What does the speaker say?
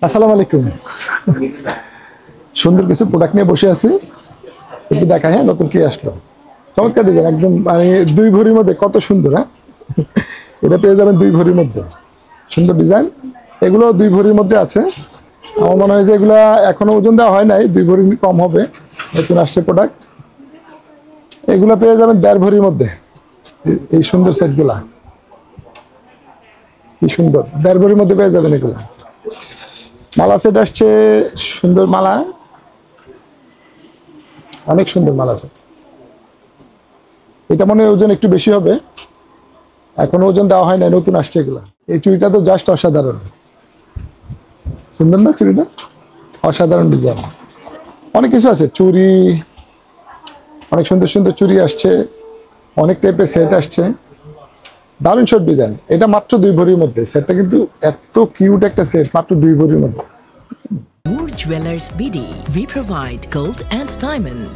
আসসালামু আলাইকুম। সুন্দর কিছু প্রোডাক্ট নিয়ে বসে আছি, একটু দেখা। হ্যাঁ, নতুন কি আসলো, চমৎকার ডিজাইন, একদম মানে 2 ভরির মধ্যে, কত সুন্দর। হ্যাঁ, এটা পেয়ে যাবেন 2 ভরির মধ্যে, সুন্দর ডিজাইন। এগুলো 2 ভরির মধ্যে আছে। আমার মনে হয় যে এগুলা এখনো ওজন দেওয়া হয় নাই, 2 ভরি কম হবে, নতুন আসছে প্রোডাক্ট। এগুলো পেয়ে যাবেন 1.5 ভরির মধ্যে। এই সুন্দর সেটগুলা কি সুন্দর, 1.5 ভরির মধ্যে পেয়ে যাবেন এগুলা। মালা সেট আসছে, সুন্দর মালা, অনেক সুন্দর মালা সেট। এটা মনে হয় ওজন একটু বেশি হবে, এখনো ওজন দেওয়া হয় না, নতুন আসছে এগুলা। এই চুড়িটা তো জাস্ট অসাধারণ, সুন্দর না চুড়িটা? অসাধারণ ডিজাইন। অনেক কিছু আছে, চুড়ি, অনেক সুন্দর সুন্দর চুড়ি আসছে, অনেক টাইপের সেট আসছে, দারুণ সব ডিজাইন। এটা মাত্র 2 ভরির মধ্যে, সেটটা কিন্তু এত কিউট একটা সেট, মাত্র 2 ভরির মধ্যে। Moore Jewelers BD. We provide gold and diamond.